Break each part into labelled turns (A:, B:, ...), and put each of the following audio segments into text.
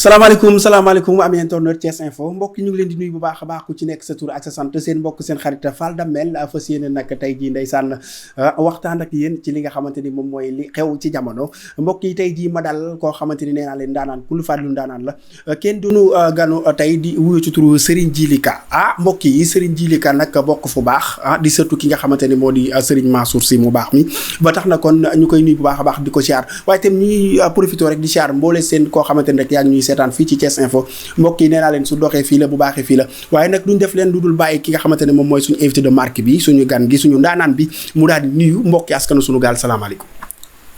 A: salaamaaleykum am internet Thiès Info mbokk ñu ngi leen di nuyu bu baax a baax ku ci nekk sa tur ak sa sant seen mbokk seen xarit Fall Damel fas yéene nag tey jii ndeysaan waxtaan ak yéen ci li nga xamante ni moom mooy li xew ci jamono mbokk yi tey jii ma dal koo xamante ni nee naa leen daanaan ku lu fàttali daanaan la kenn duñu ganu tey di wuyu ci turu Serigne Djily Ka mbokk yi Serigne Djily Ka nag bokk fu baax di sëtu ki nga xamante ni moo di Serigne Mansour Sy mu baax mi ba tax na kon ñu koy nuyu bu baax a baax di ko siyaar waaye itam ñuy profité rek di siyaar mboole seen koo xamante ni rek yaa ngi ñuy seetaan fii ci Thiès Info mbokk yi nee naa leen su doxee fii la bu baaxee fii la waaye nag duñ def leen lu dul bàyyi ki nga xamante ne moom mooy suñu invité de marque bi suñu gan gi suñu ndaanaan bi mu daal di nuyu mbokki askanu suñu gaal salaamaaleykum.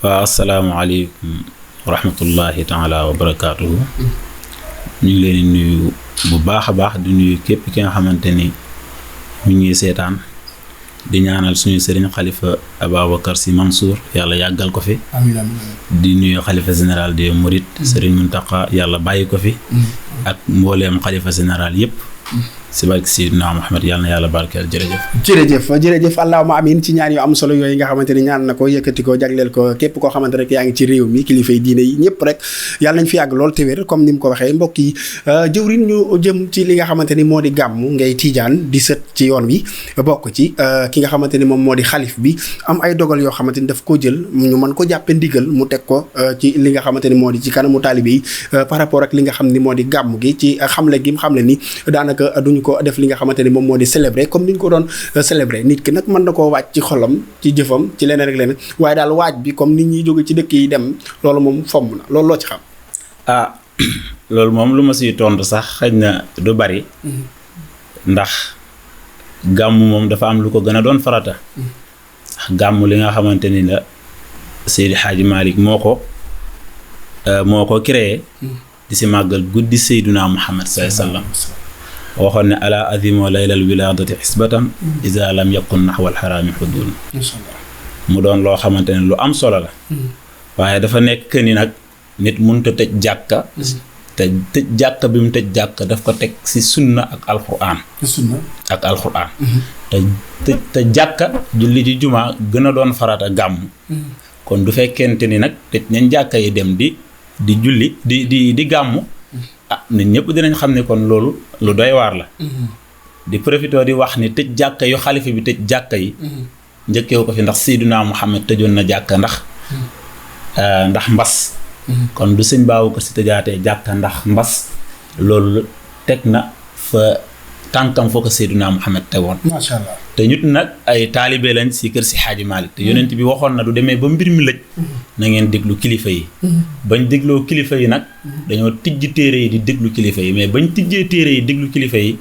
B: waaw asalaamaaleykum wa rahmatullahi taala wa barakaatuhu. ñu ngi leen di nuyu bu baax a baax di nuyu képp ki nga xamante ni ñu ngi seetaan di ñaanal suñu sëriñ xalifa Ababacar Sy Mansour yàlla yàggal ko fi.
A: amiin amiin.
B: di nuyu xalifa général des Mourides sëriñ Mountakha yàlla bàyyi ko fi. ak mbooleem xalifa général yëpp. si barke Seydina Muhammad yàlla na yàlla barkeel
A: jërëjëf allahumma amiin ci ñaan yu am solo yooyu nga xamante ni ñaan na ko yëkkati ko jagleel ko képp koo xamante rek yaa ngi ci réew mi kilifay diine yi ñëpp rek yàlla nañ fi yàgg lool te wér comme ni mu ko waxee mbokk yi jëwriñ ñu jëm ci li nga xamante ni moo di gàmmu ngay tiijaan di sët ci yoon wi bokk ci ki nga xamante ni moom moo di xalif bi am ay dogal yoo xamante ni daf ko jël ñu mën ko jàppe ndigal mu teg ko ci li nga xamante ni moo di ci kanamu taalibe yi par rapport ak li nga xam ni moo di gàmmu gi ci xamle gi mu xamle ni daanaka duñu ko def li nga xamante ni moom moo di célébrer comme ni ñu ko doon célébrer nit ki nag mën na koo waaj ci xolam ci jëfam ci leneen rek leneen waaye daal waaj bi comme nit ñi jóge ci dëkk yi dem loolu moom fomm na loolu loo ci xam.
B: loolu moom lu ma siy tontu sax xëy na du bari. ndax gàmmu moom dafa am lu ko gën a doon farata. gàmmu li nga xamante ni la Seydi Hadji Malick moo ko créé. di si màggal guddi Seydina Muhammad sallallahu alayhi wa sallam waxoon ne ala azimo laylal wiladati xisbatan isa lam yakun naxwal xaraami xuddun mu doon loo xamante ne lu am solo la waaye dafa nekk ni nag nit mënut a tëj jàkka te tëj jàkka bi mu tëj jàkka daf ko teg si sunna ak alquran te jàkka julli ji juma gën a doon farata gàmm kon du fekkente ni nag tëj nañ jàkka yi dem di julli di gàmm nit ñëpp dinañ xam ne kon loolu lu doy waar la. di profité di wax ni tëj jàkka yu xalifa bi tëj jàkka yi. njëkkeewu ko fi ndax Seydina Muhammad tëjoon na jàkka ndax mbas. kon du sëñ baawu ko si tëjaatee jàkka ndax mbas loolu teg na fa tànkam foo ko Seydina Muhammad tegoon.
A: macha allah
B: te ñut nag ay taalibe lañ si kër si Xaaji Maalik te yonent bi waxoon na du demee ba mbir mi lëj na ngeen déglu kilifa yi. bañ dégloo kilifa yi nag dañoo tijji téere yi di déglu kilifa yi mais bañ tijjee téere yi déglu kilifa yi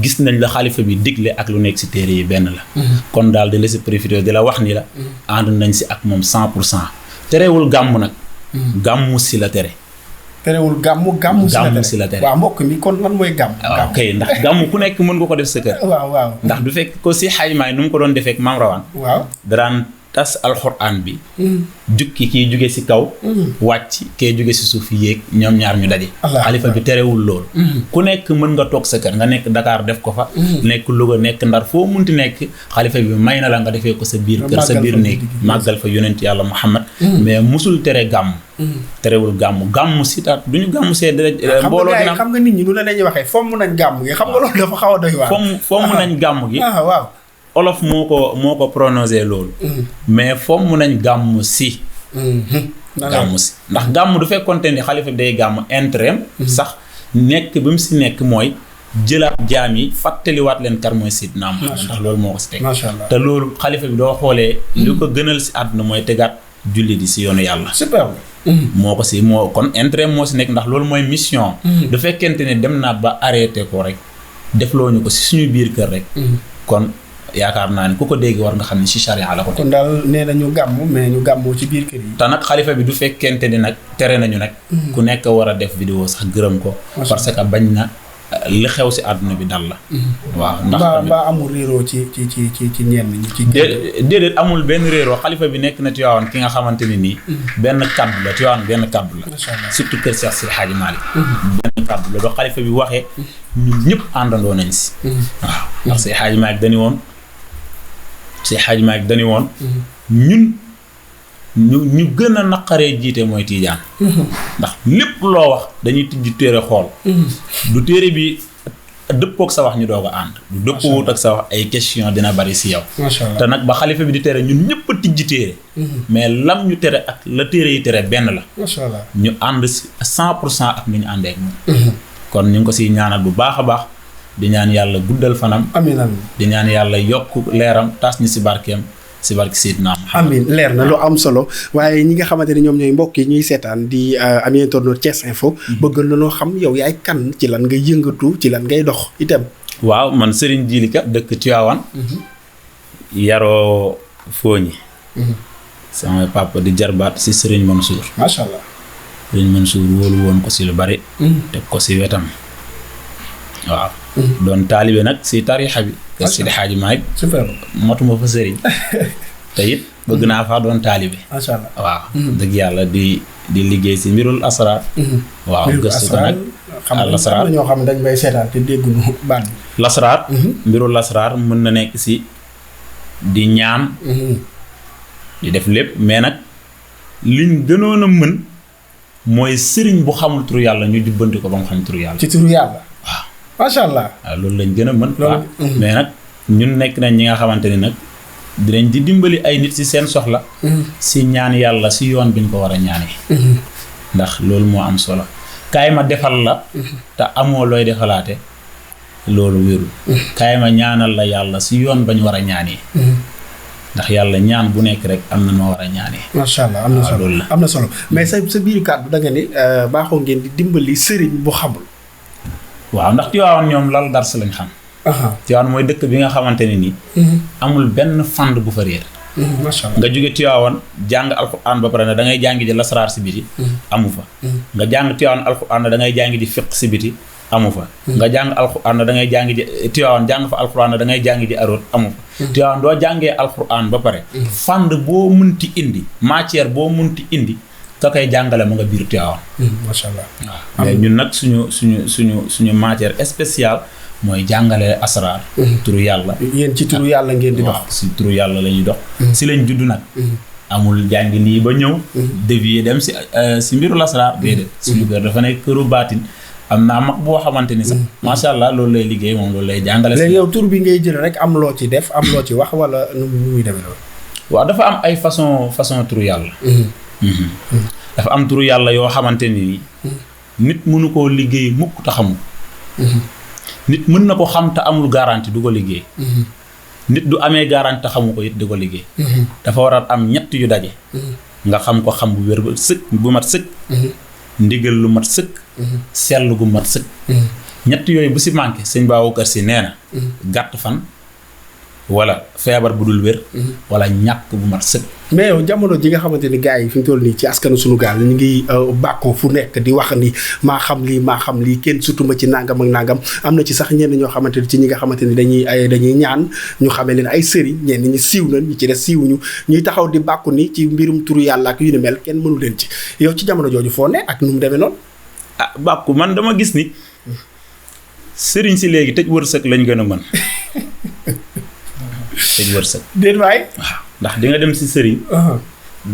B: gis nañ la xalifa bi digle ak lu nekk si téere yi benn la. kon daal di la si profité di la wax ni la ànd nañ si ak moom 100%. terewul gàmm nag. gàmmu si la tere.
A: terewul gàmmu si la tere waaw mbokk mi kon lan mooy gàmm.
B: waaw kay ndax gàmm ku nekk mën nga ko def sa kër.
A: waaw
B: ndax du fekk ko si xaymaay nu mu ko doon defee ak maam rawaan.
A: waaw
B: daraan tas alxuraan bi. jukki kii jóge si kaw. wàcc kee jóge si suuf yéeg ñoom ñaar ñu daje. xalifa bi terewul loolu. ku nekk mën nga toog sa kër nga nekk Dakar def ko fa. nekk Louga nekk Ndar foo munti nekk xalifa bi may na la nga defee ko sa biir kër sa biir néeg màggal fa yonent yàlla Muhammad mais musul tere gàmm. terewul gàmm si taat du ñu gàmm see mbooloo dina
A: xam nga nit ñi nu la lañuy waxee fomm nañ gàmm gi xam nga loolu dafa xaw a doy waar.
B: fomm nañ gàmm gi.
A: waaw.
B: olof moo ko prononcé loolu. mais fomm nañ gàmm si. gàmm si ndax gàmm du fekkonte ni xalifa bi day gàmm intérêt sax nekk bi mu si nekk mooy jëlaat jaam yi fàttaliwaat leen kar mooy Seydina Muhammad ndax loolu moo ko si teg.
A: macha allah te
B: loolu xalifa bi doo xoolee. li ko gënal si àdduna mooy tegaat julli di si yoonu yàlla.
A: super.
B: moo kon intérêt moo si nekk ndax loolu mooy mission. du fekkente ne dem naa ba arrêté ko rek defloo ñu ko si suñu biir kër rek. kon yaakaar naa ni ku ko dégg war nga xam ne si charia la ko.
A: kon daal nee na ñu gàmm mais ñu gàmmoo ci biir kër yi.
B: te nag xalifa bi du fekkente ni nag tere nañu nag. ku nekk war a def vidéo sax gërëm ko. parce que bañ na li xew si àdduna bi dal la. waaw ndax
A: ba amul réeroo ci ñenn ñi ci.
B: déedéet amul benn réeroo xalifa bi nekk na Tiwaawan ki nga xamante ne nii. benn kaddu la Tiwaawan benn kaddu la. surtout kër Cheikh Seydi Hadji Malick. benn kaddu la ba xalifa bi waxee ñun ñëpp àndandoo nañ si. waaw ndax Seydi Hadji Malick dañu woon ñun ñu gën a naqaree jiite mooy tiijaan ndax lépp loo wax dañuy tijji téere xool du téere bi dëppook sa wax ñu doog a ànd du dëppoowut ak sa wax ay question dina bari si yow te nag ba xalifa bi di tere ñun ñëpp a tijji téere mais lam ñu tere ak la téere yi tere benn la
A: macha allah
B: ñu ànd si 100% ak ni ñu àndee ak moom kon ñu ngi ko siy ñaanal bu baax a baax di ñaan yàlla guddal fanam
A: amiin amiin
B: di ñaan yàlla yokk leeram tas ñi si barkeem si barke Seydina Muhammad
A: amiin leer na lu am solo waaye ñi nga xamante ne ñoom ñooy mbokk yi ñuy seetaan di ami internaute Thiès Info bëgg na noo xam yow yaay kan ci lan ngay yëngatu ci lan ngay dox itam.
B: waaw man Serigne Djily Ka dëkk Tivaouane yaroo Fooñi sama papa di jarbaat si Serigne Mansour
A: macha allah
B: Serigne Mansour wóolu woon ko si lu bari teg ko si wetam waaw doon taalibe nag si tariixa bi kër Sidi Xaaji Maalik
A: super
B: motuma fa sëriñ te it bëgg naa faa doon taalibe
A: macha allah
B: waaw dëgg yàlla di liggéey si mbirul asraar waaw gëstu ko nag
A: xam ñoo xam ne dañ may seetaan te dégguñu baat bi
B: lasraar mbirul lasraar mën na nekk si di ñaan di def lépp mais nag liñ gënoon a mën mooy sëriñ bu xamul turu yàlla ñu jubbanti ko ba mu xam turu yàlla
A: ci turu yàlla macha allah
B: waaw loolu lañ gën a mën waaw mais nag ñun nekk nañ ñi nga xamante ni nag dinañ di dimbali ay nit ci seen soxla si ñaan yàlla si yoon bi ñu ko war a ñaanee ndax loolu moo am solo kaay ma defal la te amoo looy defalaate loolu wérul kaay ma ñaanal la yàlla si yoon bañ war a ñaanee ndax yàlla ñaan bu nekk rek am na noo war a ñaanee
A: macha allah am na solo
B: loolu la
A: am na solo mais sa biir kàddu da nga ni baaxoo ngeen di dimbali sëriñ bu xamul
B: waaw ndax Tiwaawan ñoom lal dars lañ xam Tiwaawan mooy dëkk bi nga xamante ne nii amul benn fànn bu fa réer
A: macha allah
B: nga jóge Tiwaawan jàng alxuraan ba pare ne da ngay jàngi ji lasaraar si biti amu fa nga jàng Tiwaawan alxuraan ne da ngay jàngi ji fiq si biti amu fa nga jàng alxuraan ne da ngay jàngi ji Tiwaawan jàng fa alxuraan ne da ngay jàngi ji aroot amu fa Tiwaawan doo jàngee alxuraan ba pare fànn boo munti indi matière boo munti indi ka koy jàngale mu nga biir Tiwaawan
A: macha allah
B: waaw mais ñun nag suñu matière spéciale mooy jàngale asraar turu yàlla
A: yéen ci turu yàlla ngeen di dox
B: waaw si turu yàlla la ñuy dox si lañ judd nag amul jàngi nii ba ñëw dévier dem si mbiru asraar déedéet suñu kër dafa nekk këru baatin am naa mag boo xamante ni sax macha allah loolu lay liggéey moom loolu lay jàngale
A: léegi yow tur bi ngay jël rek am loo ci def am loo ci wax wala nu muy demee loolu
B: waaw dafa am ay façon turu yàlla dafa am turu yàlla yoo xamante ni nit mënu koo liggéey mukk te xamul nit mën na ko xam te amul garantie du ko liggéey nit du amee garantie te xamu ko it du ko liggéey dafa war a am ñett yu daje nga xam ko xam bu wér ba sëkk bu mat sëkk ndigal lu mat sëkk sell gu mat sëkk ñett yooyu bu si manqué sëñ Babacar Si nee na gàtt fan wala feebar bu dul wér wala ñàkk bu mat sëkk
A: mais yow jamono ji nga xamante ni gars yi fi mu toll nii ci askanu sunu gaal ñu ngi bàkkoo fu nekk di wax ni maa xam lii kenn sutuma ci nangam ak nangam am na ci sax ñenn ñoo xamante ni ci ñi nga xamante ni dañuy ñaan ñu xamee leen ay sëriñ ñenn ñi siiw na ñi ci des siiwuñu ñuy taxaw di bàkku ni ci mbirum turu yàlla ak yu ni mel kenn mënu leen ci yow ci jamono jooju foo ne ak nu mu demee noonu
B: ah bàkku man dama gis ni sëriñ si léegi tëj wërsëg lañ gën a mën tëj wërsëg
A: déet waay
B: waaw ndax di nga dem si sëriñ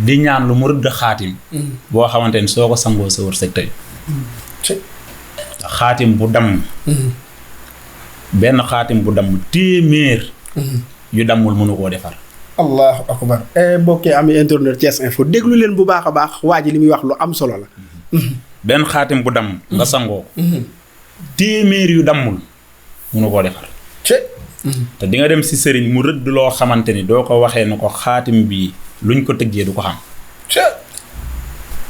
B: di ñaan lu mu rëdd xaatim boo xamante ni soo ko sangoo sa wërsëg tey xaatim bu damm benn xaatim bu damm téeméer yu dammul mënu koo defar
A: allahu akbar mbokkee am internet Thiès Info déglu leen bu baax a baax waa ji li muy wax lu am solo la
B: benn xaatim bu damm nga sangoo téeméer yu dammul mënu koo defar te di nga dem si sëriñ mu rëdd loo xamante ni doo ko waxee na ko xaatim bii luñ ko tëggee du ko xam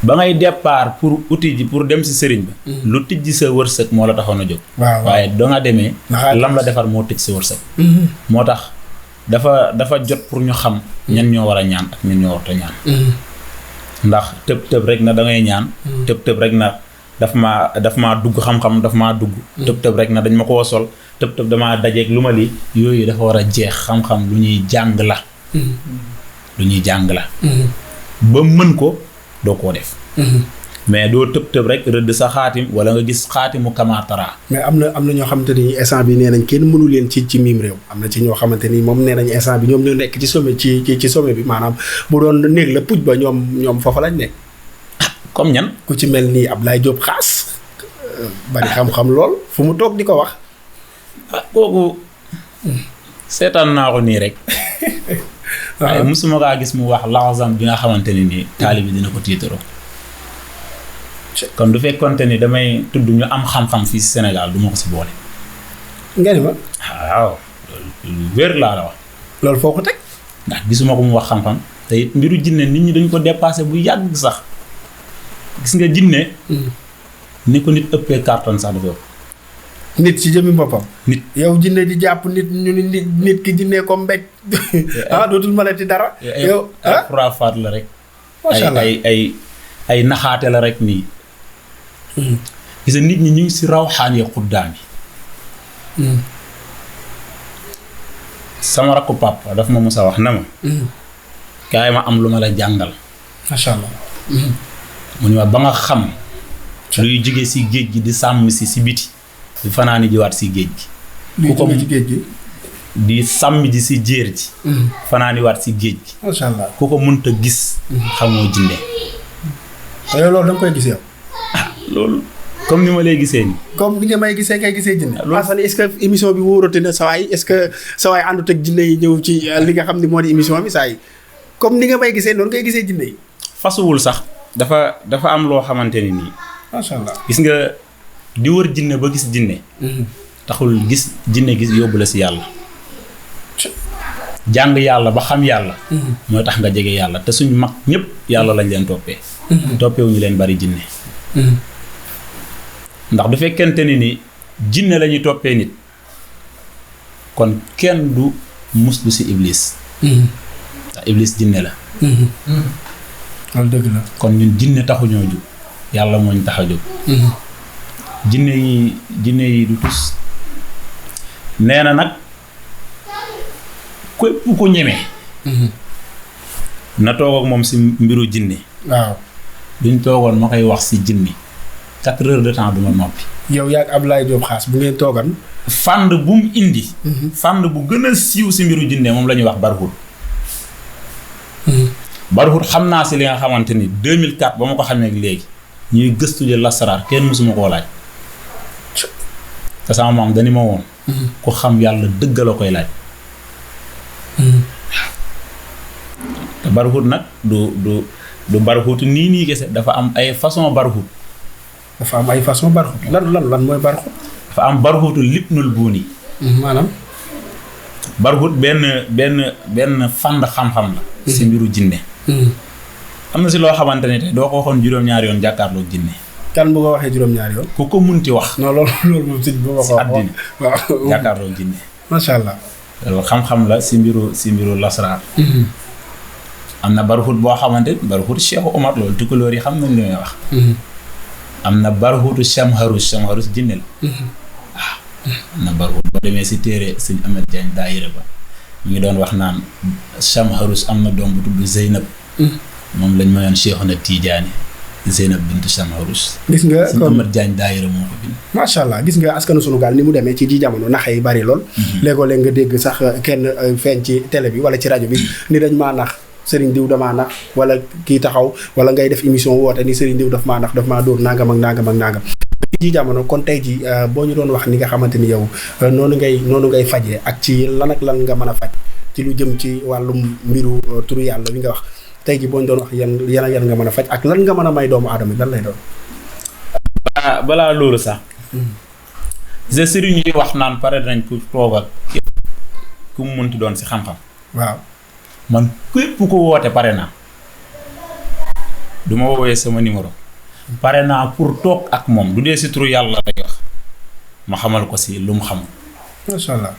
B: ba ngay départ pour uti ji pour dem si sëriñ ba lu tijji sa wërsëg moo la taxoon a jóg waaye doo nga demee lam la defar moo tëj sa wërsëg moo tax dafa jot pour ñu xam ñan ñoo war a ñaan ak ñan ñoo warta ñaan ndax tëb rek na da ngay ñaan tëb rek na daf maa dugg xam-xam daf maa dugg tëb rek na dañ ma koo sol tëb damaa dajeeg lu ma lii yooyu dafa war a jeex xam-xam lu ñuy jàng la ba mën ko doo koo def mais doo tëb rek rëdd sa xaatim wala nga gis xaatimu kamaatara.
A: mais am na ñoo xamante ni instant bi nee nañ kenn mënu leen ci miim réew am na ci ñoo xamante ni moom nee nañ instant bi ñoom ñoo nekk ci sommet ci sommet bi maanaam bu doon néeg la puj ba ñoom foofa lañ ne.
B: comme ñan.
A: ku ci mel ni Ablaye Diop Xaas bari xam-xam lool fu mu toog di ko wax.
B: kooku seetaan naa ko nii rek. waaye mosuma kaa gis mu wax laxasam bi nga xamante ni nii taali bi dina ko tiitaroo. kon du fekkonte ni damay tudd ñu am xam-xam fii si Sénégal du ma ko si boole.
A: nga ni ma.
B: waaw lu wér laa la wax.
A: loolu foo ko teg.
B: ndax gisuma ko mu wax xam-xam te it mbiru jinne nit ñi dañ ko dépassé bu yàgg sax gis nga jinne ni ko nit ëppee carton sax dafa ëpp.
A: nit ci jëmmi boppam.
B: nit
A: yow jinne di jàpp nit ñu ni nit ki jinne ko mbéj dootul mënati dara. yow
B: xuraafaat la rek.
A: macha allah
B: ay naxaate la rek nii. gis nga nit ñi ñu ngi si rawxaan ya xuddaam yi. sama rakku papa daf ma mos a wax na ma. kaay ma am lu ma la jàngal.
A: macha allah.
B: mu ne ma ba nga xam. luy jóge si géej gi di sàmm si biti. di fanaani jiwaat si géej gi.
A: luy jóge ci géej gi.
B: di sàmm ji si jéer ji. fanaani waat si géej gi.
A: macha allah
B: ku ko mënta gis. xamoo jinne.
A: yow loolu da nga koy gis yow.
B: loolu comme ni ma lay gisee nii.
A: comme ni nga may gisee ngay gisee jinne.
B: loolu
A: est-ce que émission bi wóorate na sa waay est-ce que sa waay àndut ak jinne yi ñëw ci li nga xam ne moo di émission bi saa yi comme ni nga may gisee noonu ngay gisee jinne yi.
B: fasuwul sax dafa am loo xamante ni nii.
A: macha allah
B: gis nga di wër jinne ba gis jinne. taxul gis jinne gis yóbbu la si yàlla. jàng yàlla ba xam yàlla. mooy tax nga jege yàlla te suñ mag ñëpp yàlla lañ leen toppee. toppewuñu leen bari jinne. ndax du fekkente ni jinne la ñuy toppee nit kon kenn du muslu si iblis. ndax iblis jinne la.
A: loolu dëgg la.
B: kon ñun jinne taxuñoo jóg yàlla moo ñu tax a jóg. jinne yi du tus. nee na nag képp ko ñeme. na toog ak moom si mbiru jinne.
A: waaw.
B: duñ toogoon ma koy wax si jinne 4 heures de temps du ma noppi.
A: yow yaa ak Ablaye Diop Xaas bu ngeen toogan.
B: fànn bu mu indi. fànn bu gën a siiw si mbiru jinne moom la ñuy wax barhut. barhut xam naa si li nga xamante ni 2004 ba ma ko xamee léegi ñuy gëstu ji lasaraar kenn mësuma koo laaj. te sama maam dañu ma woon. ku xam yàlla dëgg la koy laaj. te barhut nag du barhutu nii kese dafa am ay façon barhut.
A: dafa am ay façon barxut lan mooy barxut.
B: dafa am barxutu lipnul buuni.
A: maanaam.
B: barxut benn fànn xam-xam la. si mbiru jinne. am na si loo xamante ne tey doo ko waxoon juróom-ñaari yoon jàkkaarloog jinne.
A: kan bu ko waxee juróom-ñaari yoon.
B: ku ko munti wax.
A: non loolu moom si bu ma ko wax.
B: àddina
A: waaw
B: jàkkaarloog jinne.
A: macha allah.
B: loolu xam-xam la si mbiru lasraar. am na barxut boo xamante barxut Cheikh Omar loolu tukulóor yi xam nañ li may wax. am na barxutu Shamharus jinne la. waaw am na barxut boo demee si téere sëñ Ahmed Diagne daayira ba mu ngi doon wax naan Shamharus am na doom bu tudd Zeynab. moom lañ mayoon Cheikhuna Tidiane Zeynab bintu Shamharus.
A: gis nga
B: sëñ Ahmed Diagne daayira moo ko bind.
A: macha allah gis nga askanu sunu gaal ni mu demee ci ji jamono naxe yi bari lool. léegoo-léeg nga dégg sax kenn feeñ ci télé bi wala ci rajo bi ni dañ maa nax. Sëriñ diw damaa nax wala kii taxaw wala ngay def émission woote ni Sëriñ diw daf maa nax daf maa dóor nangam ak nangam. ji jamono kon tey ji boo ñu doon wax ni nga xamante ni yow noonu ngay fajee ak ci lan ak lan nga mën a faj ci lu jëm ci wàllum mbiru turu yàlla li nga wax tey ji boo ñu doon wax yan nga mën a faj ak lan nga mën a may doomu aadama lan lay doon.
B: balaa loolu sax. je sëriñ yi wax naan pare nañ pour toog ak képp ku mu munti doon si xam-xam.
A: waaw.
B: man képp ko woote pare naa du ma woowee sama numéro pare naa pour toog ak moom du dee si turu yàlla lay wax ma xamal ko si lu mu xamul.
A: macha allah.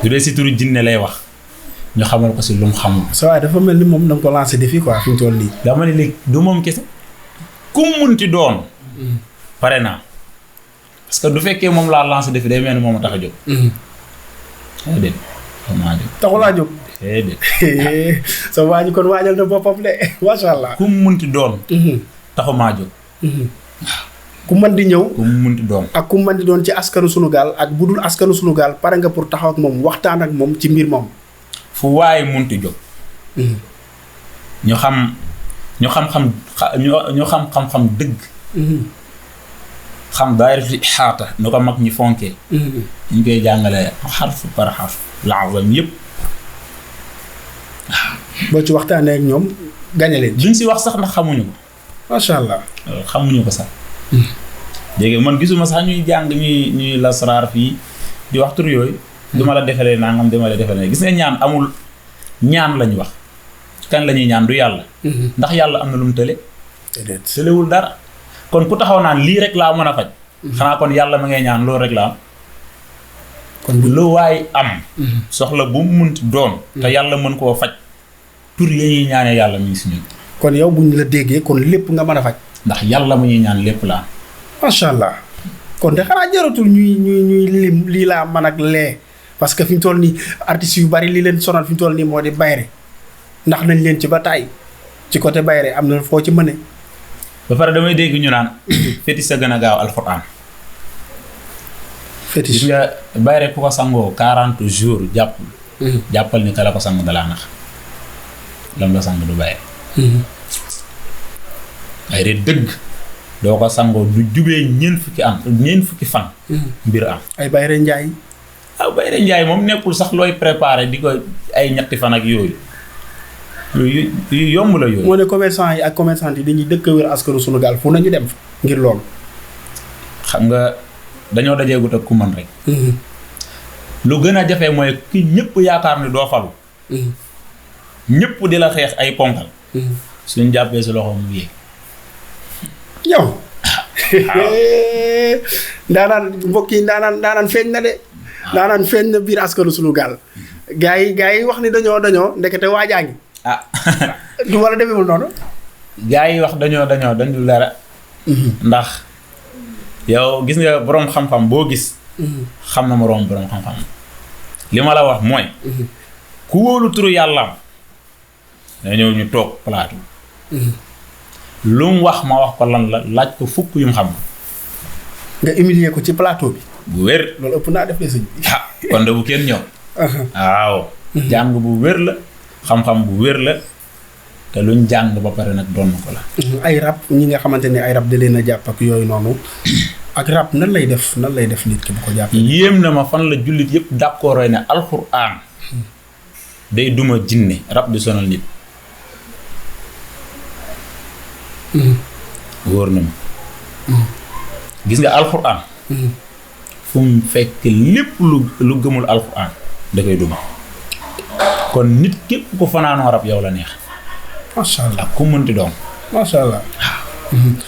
B: du dee si turu jinne lay wax ñu xamal ko si lu mu xamul.
A: sa waay dafa mel ni moom da nga ko lancé défi quoi fi mu toll nii.
B: dama ne léegi du moom kese ku mu munti doon. pare naa parce que du fekkee moom laa lancé défi day mel ni moom a tax a jóg. déedéet xam naa jóg.
A: taxulaa jóg.
B: déedéet.
A: sa waa ji kon waajal na boppam de macha allah.
B: ku mu munti doon. taxumaa jóg.
A: ku mën di ñëw.
B: ku mu munti doon.
A: ak ku mën di doon ci askanu sunu gaal ak bu dul askanu sunu gaal pare nga pour taxaw ak moom waxtaan ak moom ci mbir moom.
B: fu waaye munti jóg. ñu xam xam-xam dëgg. xam daayiratu ixaata nu ko mag ñi fonkee. ñu koy jàngale xarf par xarf laazam yëpp.
A: boo ci waxtaanee ak ñoom gañe leen.
B: duñ si wax sax ndax xamuñu ko.
A: macha allah.
B: xamuñu ko sax. léegi man gisuma sax ñuy jàng ñuy lasraar fii di wax tur yooyu. duma la defalee nangam duma la defalee gis nga ñaan amul ñaan lañu wax. kan la ñuy ñaan du yàlla. ndax yàlla am na lu mu tële.
A: déedéet
B: tëlewul dara. kon ku taxaw naan lii rek laa mën a faj. xanaa kon yàlla ma ngay ñaan loolu rek laa am. kon lu waay am. soxla bu mu munti doon. te yàlla mën koo faj. tur ya ñuy ñaanee yàlla mi ngi si ñun. kon
A: yow buñ la déggee kon lépp nga mën a faj.
B: ndax yàlla mu ñuy ñaan lépp laa am.
A: macha allah kon de xanaa jaratul ñuy lim lii laa mën ak lee parce que fi mu toll nii artistes yu bari li leen sonal fi mu toll nii moo di bayre ndax nañ leen ci ba tàyyi ci côté bayre am na foo ci mëne.
B: ba pare damay dégg ñu naan fétis sa gën a gaaw alxuraan.
A: fétis
B: gis nga bayre ku ko sangoo 40 jours jàppul. jàppal ni ka la ko sang dalaa nax lam la sang du bayre. bayre dëgg doo ko sangoo du jubee ñeent fukki fan. mbir am.
A: ay bayre njaay.
B: bayre njaay moom nekkul sax looy préparé di ko ay ñetti fan ak yooyu. yu yomb la yooyu.
A: moo ne commerçant yi ak commerçante yi dañuy dëkk wér askanu sunu gaal fu nañu dem fa ngir loolu.
B: xam nga dañoo dajeegut ak ku mën rek. lu gën a jafe mooy ki ñëpp yaakaar ni doo falu. ñëpp di la xeex ay ponkal. suñ jàppee si loxo mu yéeg.
A: yow. ndaanaan mbokk yi ndaanaan feeñ na de. ndaanaan feeñ na biir askanu sunu gaal. gaa yi wax ni dañoo ndekete waajaa ngi. du wala demewul noonu.
B: gaa yi wax dañu dara. ndax yow gis nga boroom xam-xam boo gis. xam na moroom boroom xam-xam. li ma la wax mooy. ku wóolu turu yàllaam. da ñëw ñu toog plateau. lu mu wax ma wax ko lan la laaj ko fukk yu mu xam.
A: nga humilier ko ci plateau bi.
B: bu wér.
A: loolu ëpp naa def de sëñ bi.
B: kon de bu kenn ñëw. waaw. jàng bu wér la. xam-xam bu wér la. te luñ jàng ba pare nag doon ko la.
A: ay rab ñi nga xamante ne ay rab da leen a jàpp ak yooyu noonu. ak rab nan lay def nit ki bu ko jàppee.
B: yéem na ma fan la jullit yëpp d'accord ne alxuraan day duma jinne rab di sonal nit. wóor na ma. gis nga alxuraan. fu mu fekk lépp lu gëmul alxuraan da koy duma. kon nit képp ko fanaanoo rab yow la neex.
A: macha allah
B: ak ku mënti doon.
A: macha allah.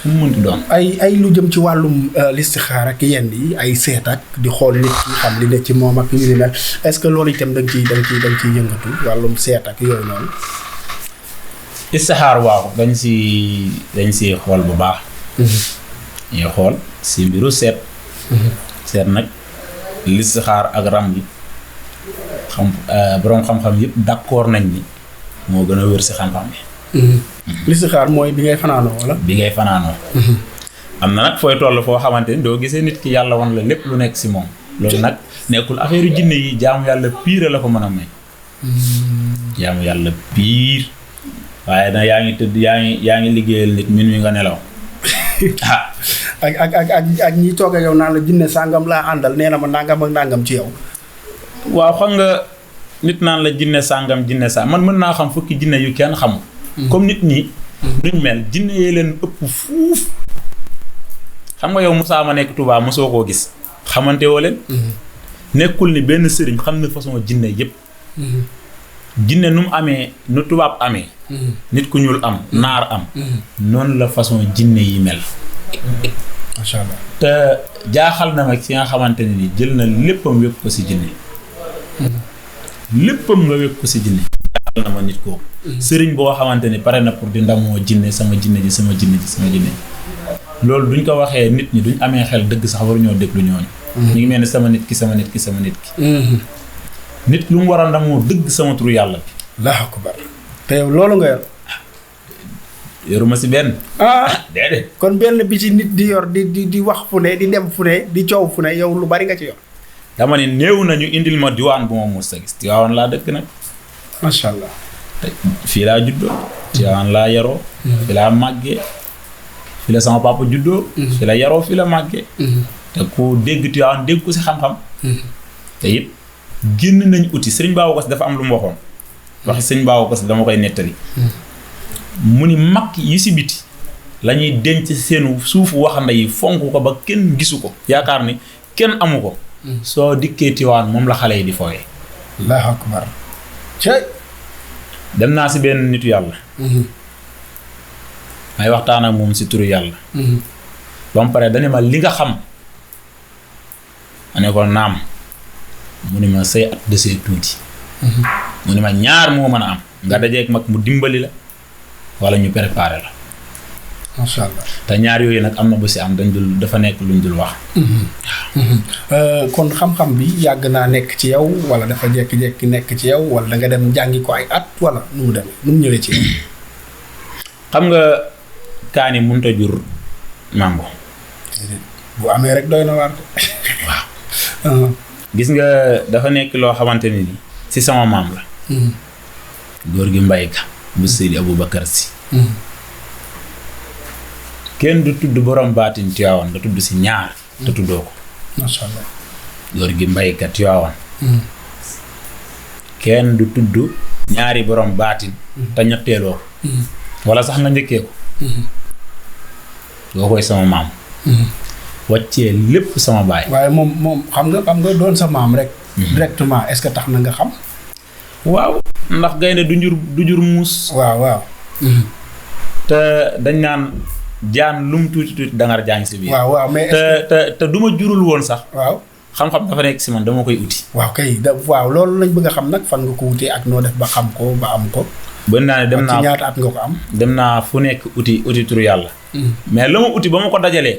B: ku mënti doon.
A: ay lu jëm ci wàllum listixaar ak yenn yi ay seet ak di xool nit ki xam li ne ci moom ak yu ni mel est-ce que loolu itam da nga ciy yëngatu wàllum seet ak yooyu noonu.
B: istixaar waaw dañ si xool bu baax. ñuy xool si mbiru seet. seet nag listixaar ak ram yi boroom xam-xam yëpp d'accord nañ ni moo gën a wér si xam-xam bi.
A: listixaar mooy bi ngay fanaanoo wala.
B: bi ngay fanaanoo. am na nag fooy toll foo xamante ni doo gisee nit ki yàlla wan la lépp lu nekk si moom. loolu nag nekkul affaire yu jinne yi jaamu yàlla piir la ko mën a may. jaamu yàlla piir. waaye nag yaa ngi tëdd yaa ngi liggéeyal nit min wi nga nelaw.
A: ak ñi toog ak yow naan la jinne sàngam laa àndal nee na ma nangam ak nangam ci yow.
B: waaw xam nga nit naan la jinne sàngam man mën naa xam fukki jinne yu kenn xamul. comme nit ñi. duñ mel jinne yee leen ëpp fuuf. xam nga yow Moussa ma nekk Touba mosoo koo gis. xamante woo leen. nekkul ni benn sëriñ xam na façon jinne yëpp. jinne nu mu amee nu tubaab amee. nit ku ñuul am naar am. noonu la façon jinne yi mel.
A: macha allah
B: te jaaxal na ma ci nga xamante ne ni jël na léppam wékk ko si jinne. léppam nga wékk ko si jinne. jaaxal na ma nit kooku. sëriñ boo xamante ni pare na pour di ndamoo jinne sama jinne ji. loolu duñ ko waxee nit ñi duñ amee xel dëgg sax waruñoo déglu ñooñu. ñu ngi mel ni sama nit ki. nit lu mu war a ndamoo dëgg sama turu yàlla bi.
A: Allahu akbar te yow loolu nga yor.
B: yoruma si benn. déedéet.
A: kon benn bi ci nit di yor di wax fu ne di dem fu ne di coow fu ne yow lu bari nga ci yor.
B: dama ne néew nañu indil ma diwaan bu ma mos a gis Tiwaawan laa dëkk nag.
A: macha allah.
B: te fii laa juddoo. Tiwaawan laa yaroo. fii laa màggee. fii la sama papa juddoo. fii la yaroo fii la màggee. te ku dégg Tiwaawan dégg ko si xam-xam. te it génn nañ uti Sëriñ Babacar Sy dafa am lu mu waxoon. waxi Sëriñ Babacar Sy dama koy nettali. mu ni mag yi si biti la ñuy denc seenu suufu waxande yi fonk ko ba kenn gisu ko. yaakaar ni kenn amu ko. soo dikkee Tiwaawan moom la xale yi di fooyee.
A: allahu akbar. cey.
B: dem naa si benn nitu yàlla. may waxtaan ak moom si turu yàlla. ba mu pare dane ma li nga xam. ma ne ko naam. mu ni ma say at desee tuuti. mu ni ma ñaar moo mën a am. nga dajeek mag mu dimbali la. wala ñu préparé la.
A: macha allah.
B: te ñaar yooyu nag am na bu si am dafa nekk luñ dul wax.
A: kon xam-xam bi yàgg naa nekk ci yow wala dafa jékki-jékki nekk ci yow wala da nga dem jàngi ko ay at wala nu mu demee nu mu ñëwee ci yow.
B: xam nga kaani mënut a jur mango.
A: bu amee rek doy na waar de.
B: waaw. gis nga dafa nekk loo xamante ni si sama maam la. góor gi mbay ka bu Seydi Aboubacar Sy. kenn du tudd borom baatin Tiwaawan nga tudd si ñaar. te tuddoo ko.
A: macha allah.
B: góor gi mbay ka Tiwaawan. kenn du tudd ñaari borom baatin. te ñetteeloo ko. wala sax nga njëkkee ko. boo koy sama maam. wàccee lépp sama baay.
A: waaye moom xam nga doon sa maam rek. directement est-ce que tax na nga xam.
B: waaw ndax gaynde du jur muus.
A: waaw.
B: te dañ naan jaan lum tuuti dangar jàng si biir.
A: waaw mais
B: te du ma jurul woon sax.
A: waaw
B: xam-xam dafa nekk si man dama koy uti.
A: waaw kay waaw loolu lañ bëgg a xam nag fan nga ko wutee ak noo def ba xam ko ba am ko.
B: bën naa ne dem naa
A: ci ñaata at nga ko am.
B: dem naa fu nekk uti turu yàlla. mais la ma uti ba ma ko dajalee.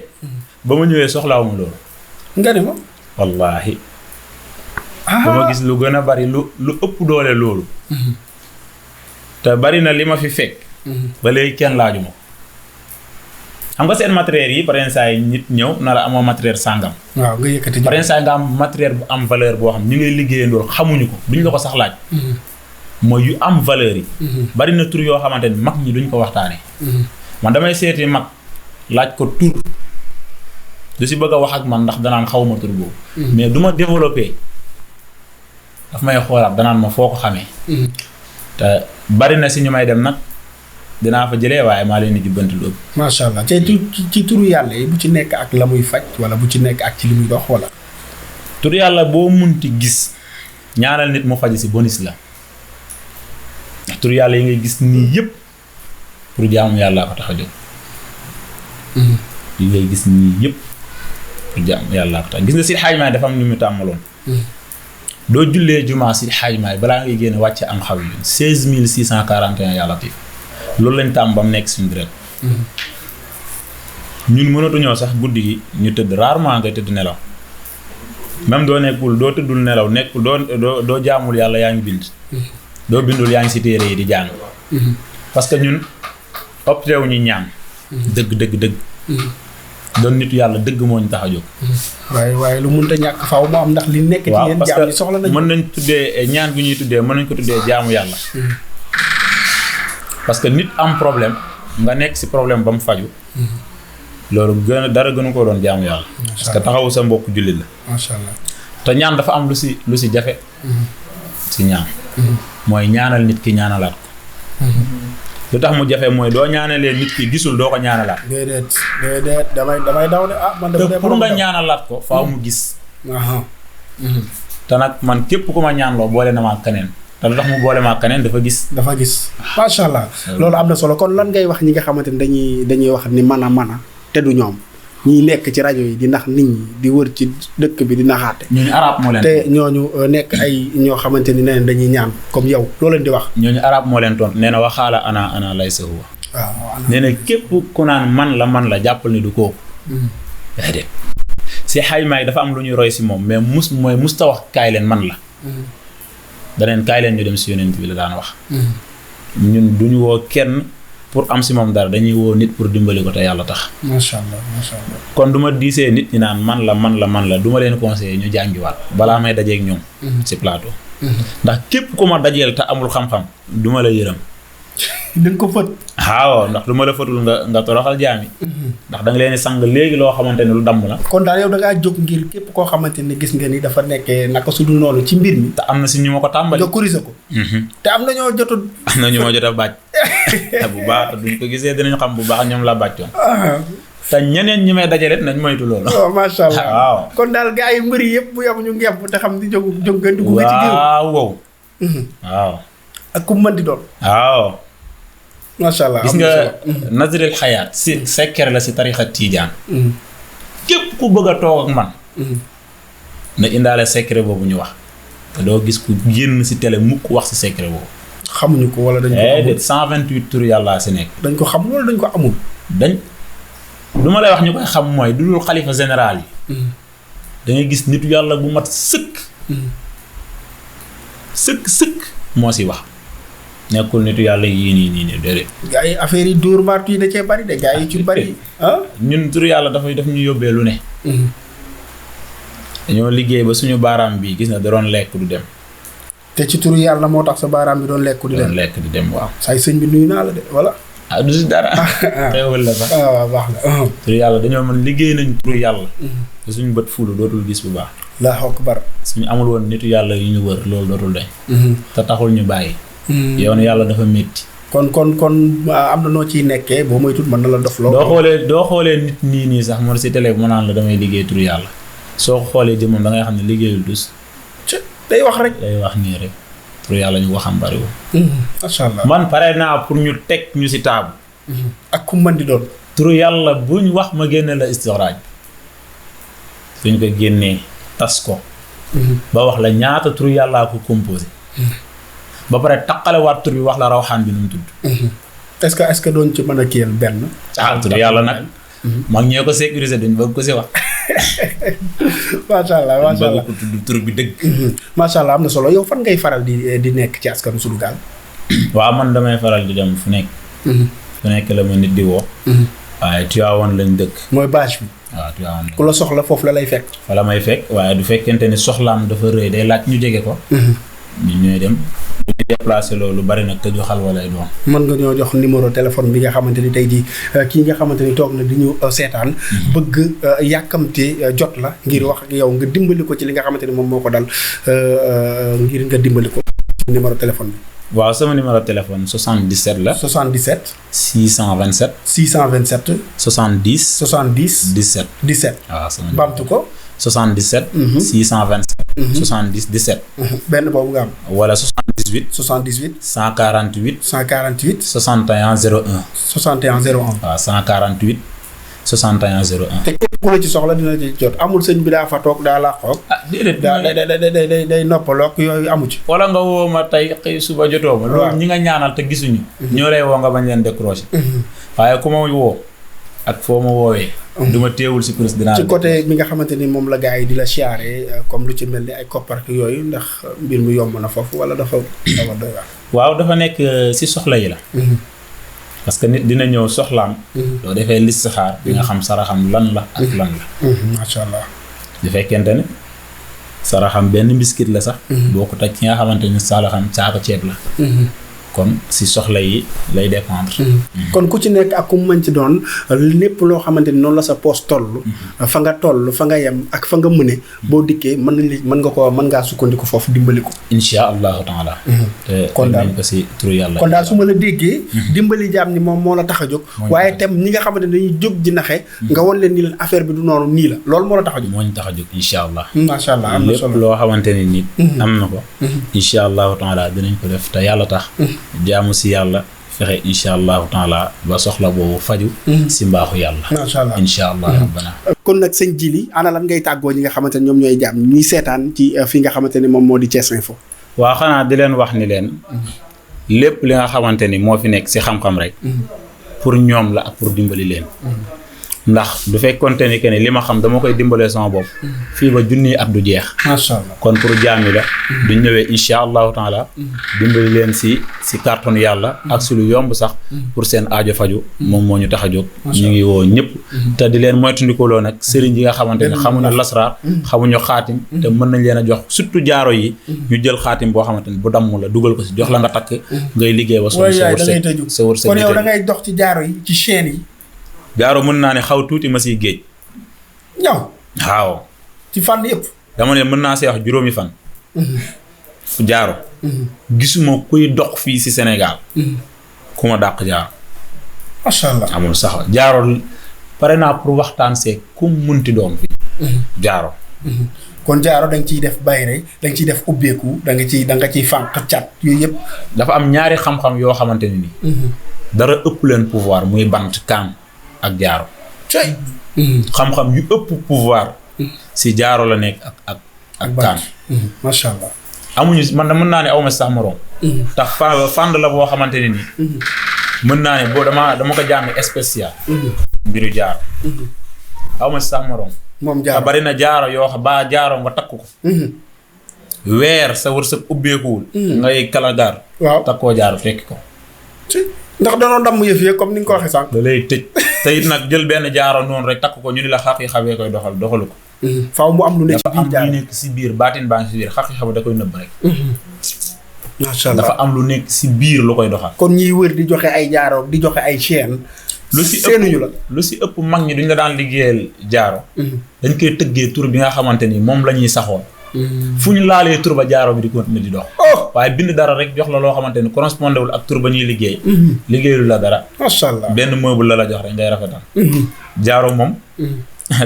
B: ba ma ñëwee soxlaawuma loolu.
A: nga ne ma.
B: wallaahi. ba ma gis lu gën a bari lu ëpp doole loolu. te bari na li ma fi fekk. ba léegi kenn laajuma ko. xam nga seen matériel yi par exemple saa yi nit ñëw na la amoo matériel sàngam.
A: waaw nga yëkkati
B: par exemple saa nga am matériel bu am valeur boo xam ñu ngay liggéeyandoo xamuñu ko duñ la ko sax laaj. mooy yu am valeur yi. bari na tur yoo xamante ni mag ñi duñ ko waxtaanee. man damay seeti mag laaj ko tur. du si bëgg a wax ak man ndax danaan xawma tur boobu. mais du ma développé daf may xoolaat danaan ma foo ko xamee. te bari na si ñu may dem nag dinaa fa jëlee waaye maa leen di jubbanti lu ëpp.
A: macha allah te ci turu yàlla yi bu ci nekk ak la muy faj wala bu ci nekk ak ci li muy dox wala.
B: tur yàlla boo munti gis ñaanal nit mu faj si bonus la ndax tur yàlla yi ngay gis nii yëpp pour jaamu yàlla ko tax a jóg. yi ngay gis nii yëpp. yàlla ko tax gis nga si xaajmaay dafa am lu mu tàmmaloon. doo jullee jumaa si xaajmaay balaa ngay génn wàcce am xaw yi 16641 yàlla tiif loolu lañ tàmm ba mu nekk suñu direct. ñun mënatuñoo sax guddi gi ñu tëdd rarement ngay tëdd nelaw même doo tëddul nelaw nekkul doo jaamul yàlla yaa ngi bind. doo bindul yaa ngi si téere yi di jàng. parce que ñun opté wu ñu ñaan. dëgg. doon nitu yàlla dëgg moo ñu tax a jóg.
A: waaye lu mënta ñàkk faaw mu am ndax li nekk ci yéen jaam ñi soxla nañu.
B: mën nañ tuddee ñaan gi ñuy tuddee mën nañ ko tuddee jaamu yàlla. parce que nit am problème nga nekk si problème ba mu faju loolu dara gënu ko doon jaamu yàlla. parce que taxawu sa mbokk jullit la.
A: macha allah
B: te ñaan dafa am lu si jafe. si ñaan. mooy ñaanal nit ki ñaanalaat ko. lu tax mu jafe mooy doo ñaanalee nit ki gisul doo ko ñaanalaat.
A: déedéet damay daw de man de
B: pour nga ñaanalaat ko faaw mu gis. te nag man képp ku ma ñaanloo boole na ma keneen te lu tax mu boole ma keneen dafa gis. macha allah
A: loolu am na solo kon lan ngay wax ñi nga xamante ni dañuy wax ni mën a te du ñoom ñiy nekk ci rajo yi di nax nit ñi di wër ci dëkk bi di naxaate.
B: ñooñu arab moo leen
A: te ñooñu nekk ay ñoo xamante ni nee dañuy ñaan comme yow loo leen di wax.
B: ñooñu arab moo leen tontu nee na waxaala ana laysa huwa.
A: waaw
B: nee na képp ku naan man la jàppal ni du kooku. déedéet si xaymaay dafa am lu ñuy roy si moom mais musta wax kaay leen man la. daneen kaay leen ñu dem si yonent bi la daan wax. ñun duñu woo kenn pour am si moom dara dañuy woo nit pour dimbali ko te yàlla tax.
A: macha allah macha allah.
B: kon du ma diisee nit ñi naan man la du ma leen conseiller ñu jàngiwaat balaa may dajeeg ñoom. si plateau. ndax képp ku ma dajeel te amul xam-xam du ma la yërëm.
A: dañ ko fët.
B: waaw ndax du ma la fëtul nga toroxal jaami. ndax da nga leen di sang léegi loo xamante ne lu damm la.
A: kon daal yow da ngaa jóg ngir képp koo xamante ne gis nga ni dafa nekkee naka su dul noonu ci mbir mi.
B: te am na si ñu ma ko tàmbali.
A: nga corriger ko. te am na ñoo jot
B: am na ñu ma jot a bàcc. bu baax te duñ ko gisee dinañ xam bu baax ñoom la bàccoon. te ñeneen ñi may dajale nañ moytu loolu.
A: waaw macha allah
B: waaw.
A: kon daal gars yi mbëri yëpp bu yem ñu ngemb te xam di jóg nga dugg nga ci géew.
B: waaw. waaw.
A: ak ku mën di doon.
B: waaw.
A: macha allah
B: gis nga Naziril Xayaat si secret la si tarixa Tiijaan. képp ku bëgg a toog ak man. na indaale secret boobu ñu wax. te doo gis ku génn si télé mukk wax si secret boobu.
A: xamuñu ko wala dañ ko amul
B: 128 tur yàlla si nekk.
A: dañ ko xam wala dañ ko amul.
B: du ma lay wax ñu koy xam mooy du dul xalifa général yi. da ngay gis nitu yàlla bu mat sëkk. sëkk moo si wax. nekkul nitu yàlla yii nii déedéet.
A: gars yi affaire yi dóor baatu yi da cee bari de gars yi ci bari.
B: ñun turu yàlla daf ñu yóbbee lu ne. dañoo liggéey ba suñu baaraam bi gis na da doon lekk du dem.
A: te ci turu yàlla moo tax sa baaraam bi doon lekk di dem.
B: doon lekk di dem waaw.
A: say sëñ bi nuyu naa la de wala.
B: du si dara. xewal la sax.
A: waaw baax na.
B: turu yàlla dañoo mën liggéey nañ turu yàlla. te suñu bët fuulu dootul gis bu baax.
A: Allahu akbar.
B: suñu amul woon nitu yàlla yu ñu wër loolu dootul dañ. te taxul ñu bàyyi. yow yàlla dafa métti.
A: kon am na noo ciy nekkee boo moytuwul mën na la dof loo.
B: doo xoolee nit nii sax man si télé mu naan la damay liggéey turu yàlla soo ko xoolee jëmmam da ngay xam ne liggéeyul dus.
A: day wax rek.
B: day wax nii rek turu yàlla ñu ko xam bariwul.
A: macha allah
B: man pare naa pour ñu teg ñu si taabu.
A: ak ku mën di doon.
B: turu yàlla buñ wax ma génne la istixraaj suñ ko génnee tas ko. ba wax la ñaata turu yàllaa ko composé. ba pare taqalewaat tur bi wax la rawxaan bi nu mu tudd.
A: est-ce que doon ci mën a kiyal benn.
B: tur yàlla nag. mag ñoo ko sécuriser duñ bëgg ko si wax.
A: macha allah macha allah
B: bëgg ko tudd tur bi dëgg.
A: macha allah am na solo yow fan ngay faral di nekk ci askanu Sunu Gaal.
B: waaw man damay faral di dem fu nekk. fu nekk la ma nit di woo. waaye Tivaouane lañ dëkk.
A: mooy bâche bi.
B: waaw Tivaouane
A: ku la soxla foofu la lay fekk.
B: fa la may fekk waaye du fekkente ni soxlaam dafa rëy day laaj ñu jege ko. ñu ñooy dem bu ñu déplacé loolu bari nag te joxal walay doon.
A: mën nga ñoo jox numéro téléphone bi nga xamante ni tey jii kii nga xamante ni toog na di ñu seetaan. bëgg yàkkamte jot la ngir wax ak yow nga dimbali ko ci li nga xamante ni moom moo ko dal ngir nga dimbali ko numéro téléphone bi.
B: waaw sama numéro téléphone 77 la.
A: 77.
B: 627.
A: 627.
B: 70.
A: 70.
B: 17.
A: 17.
B: waaw sama
A: bamtu ko.
B: 77. 627. 70 17.
A: benn boobu nga am.
B: wala 78.
A: 78.
B: 148.
A: 148.
B: 61 01.
A: 61 01.
B: waaw 148. 61 01.
A: te képp ku la ci soxla dina ci jot amul sëñ bi daa fa toog daa làqoog.
B: déedéet
A: day noppaloog yooyu amu ci.
B: wala nga woo ma tey xëy suba jotoo ma. loolu ñi nga ñaanal te gisuñu. ñoo lay woo nga bañ leen décroché. waaye ku ma woo ak foo ma woowee. du ma teewul si kuréel dinaa.
A: ci côté bi nga xamante ni moom la gars yi di la siyaare comme lu ci mel ni ay koppar yooyu ndax mbir mi yomb na foofu wala dafa doy waar.
B: waaw dafa nekk si soxla yi la. parce que nit dina ñëw soxlaam. doo defee listixaar bi nga xam saraxam lan la ak lan la.
A: macha allah.
B: bu fekkente ne saraxam benn mbiskit la sax. boo ko taj ki nga xamante ni saraxam caako ceeb la. kon si soxla yi lay dépendre.
A: kon ku ci nekk ak ku mu mën ci doon lépp loo xamante ni noonu la sa poos toll. fa nga toll fa nga yem ak fa nga mëne. boo dikkee mën ngaa sukkandiku foofu dimbali ko.
B: incha allahu taala.
A: kon daal
B: nañ ko si turu yàlla.
A: kon daal su ma la déggee. dimbali jaam ni moom moo la tax a jóg. waaye tam ñi nga xamante ne dañuy jóg di naxe. nga won leen ni leen affaire bi du noonu nii la loolu moo la tax a jóg.
B: moo ñu tax a jóg incha allah.
A: macha allah am na solo
B: lépp loo xamante ne nit. am na ko. incha allahu taala dinañ ko def te yàlla tax. jaamu si yàlla fexe incha allahu taala ba soxla boobu faju si mbaaxu yàlla.
A: macha allah
B: incha allah rabbana.
A: kon nag sëñ Djily ana lan ngay tàggoo ñi nga xamante ne ñoom ñooy jaam ñuy seetaan ci fi nga xamante ne moom moo di Thiès Info.
B: waaw xanaa di leen wax ni leen lépp li nga xamante ni moo fi nekk si xam-xam rek pour ñoom la ak pour dimbali leen ndax du fekkonte ni que ni li ma xam dama koy dimbalee sama bopp fii ba junniy at du jeex.
A: macha allah
B: kon pour jaami la duñ ñëwee incha allahu taala dimbali leen si kàttanu yàlla ak si lu yomb sax pour seen aajo faju moom moo ñu tax a jóg. ñu ngi woo ñëpp te di leen moytandikuloo nag sëriñ yi nga xamante ne xamuñu lasraar xamuñu xaatim te mën nañ leen a jox surtout jaaro yi ñu jël xaatim boo xamante ne bu damm la dugal ko si jox la nga takk ngay liggéey ba sonn sa wërsëg
A: kon yow da ngay dox ci jaaro yi ci chaîne yi.
B: jaaro mën naa ne xaw tuuti ma siy géej.
A: ñaw
B: waaw.
A: ci fànn yëpp.
B: dama ne mën naa see wax juróomi fan. jaaro. gisuma kuy dox fii si Sénégal. ku ma dàq jaaro.
A: macha allah
B: amul sax jaaro pare naa pour waxtaan see ku munti doom fii. jaaro.
A: kon jaaro da nga ciy def bayre da nga ciy def ubbeeku da nga ciy fànq cat yooyu yëpp.
B: dafa am ñaari xam-xam yoo xamante ne nii. dara ëpp leen pouvoir muy bant kaan ak jaaro. xam-xam yu ëpp pouvoir. si jaaro la nekk ak kaan.
A: macha allah.
B: amuñu man mën naa ne awma sax morom. tax fànn la boo xamante ne nii. mën naa ne boo dama ko jàng spécial. mbiru jaaro. awma sax morom.
A: moom jaaro
B: te bari na jaaro yoo xam ba jaaro nga takk ko. weer sa wërsëg ubbeekuwul. ngay kalagaar.
A: waaw
B: takkoo jaaro tekki ko.
A: ndax danoo damm yëf yi comme ni nga ko waxee sànq.
B: da lay tëj te it nag jël benn jaaro noonu rek takk ko ñu ni la xaq yi xawee koy doxalu ko.
A: faaw mu am lu nekk ci biir jaaro
B: dafa am lu nekk si biir baatin baa ngi si biir xaq yi xaw da koy nëbb rek.
A: macha allah
B: dafa am lu nekk si biir lu koy doxal.
A: kon ñiy wër di joxe ay jaaro di joxe ay chaîne.
B: lu si
A: seenuñu la
B: lu si ëpp mag ñi duñ la daan liggéeyal jaaro. dañ koy tëggee tur bi nga xamante ni moom la ñuy saxoon. fu ñu laalee tur ba jaaro bi di continuer di dox. waaye bind dara rek jox la loo xamante ni correspondé wul ak tur ba ñuy liggéey. liggéeyul la dara.
A: macha allah
B: benn meuble la jox rek ngay rafetal. jaaro moom.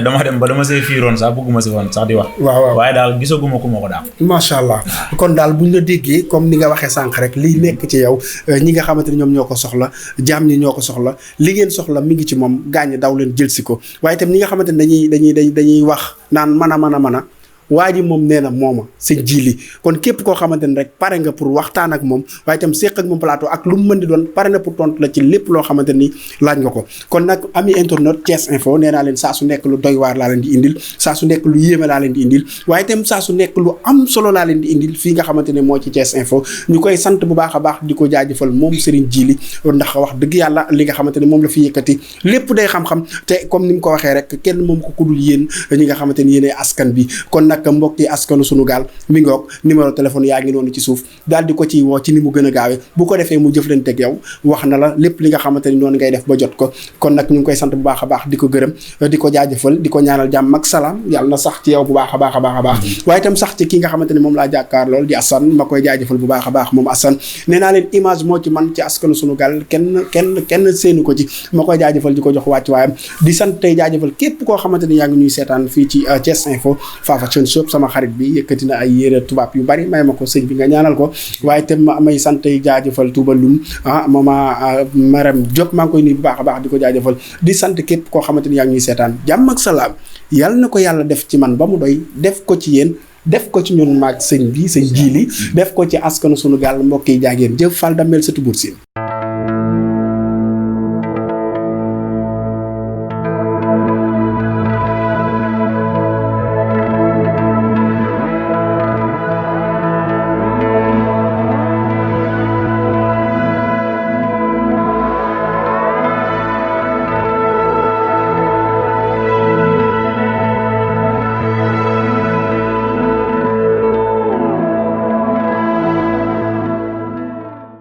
B: dama dem ba dama see fiiroon sax bëgguma si woon sax di wax.
A: waaw
B: waaye daal gisaguma ku ma ko daal.
A: macha allah kon daal buñ la déggee comme ni nga waxee sànq rek liy nekk ci yow ñi nga xamante ni ñoom ñoo ko soxla jaam ñi ñoo ko soxla li ngeen soxla mi ngi ci moom gaañ daw leen jël si ko waaye itam ñi nga xamante ni dañuy wax naan mën a waa ji moom nee na mooma sëñ Jili kon képp koo xamante ni rek pare nga pour waxtaan ak moom waaye itam séq ak moom plateau ak lu mu mën di doon pare na pour tontu la ci lépp loo xamante ni laaj nga ko kon nag ami internet Thiès Info nee naa leen saa su nekk lu doy waar laa leen di indil saa su nekk lu yéeme laa leen di indil waaye itam saa su nekk lu am solo laa leen di indil fii nga xamante ne moo ci Thiès Info ñu koy sant bu baax a baax di ko jaajëfal moom Serigne Jili ndax wax dëgg yàlla li nga xamante ne moom la fi yëkkati lépp day xam-xam te comme ni mu ko waxee rek kenn moom ko kudul yéen ñi nga xamante ni yéenay askan bi kon nag mbokk yi askanu sunu gaal mi ngoog numéro téléphone yaa ngi noonu ci suuf daal di ko ciy woo ci ni mu gën a gaawee bu ko defee mu jëflanteeg yow wax na la lépp li nga xamante ni noonu ngay def ba jot ko kon nag ñu ngi koy sant bu baax a baax di ko gërëm di ko jaajëfal di ko ñaanal jàmm ak salaam yàlla na sax ci yow bu baax a baax a baax a baax waaye itam sax ci ki nga xamante ni moom laa jàkkaar lool di Assane ma koy jaajëfal bu baax a baax moom Assane nee naa leen image moo ci man ci askanu sunu gaal kenn seenu ko ci ma koy jaajëfal di ko jox wàcc waayam di sant tey jaajëfal képp koo xamante ni yaa ngi ñuy seetaan fii ci Thiès Info Fafa Thione Shop sama xarit bi yëkkati na ay yére tubaab yu bari may ma ko sëñ bi nga ñaanal ko waaye itam may sant tey jaajëfal Touba Loum mama Maram Diop maa ngi koy nuyu bu baax a baax di ko jaajëfal di sant képp koo xamante ni yaa ngi ñuy seetaan jàmm ak salaam yàlla na ko yàlla def ci man ba mu doy def ko ci yéen def ko ci ñun maag sëñ bi sëñ Jili def ko ci askanu sunu gaal mbokk yi jaageen jëf Fall Damel Sëtu Buur Siin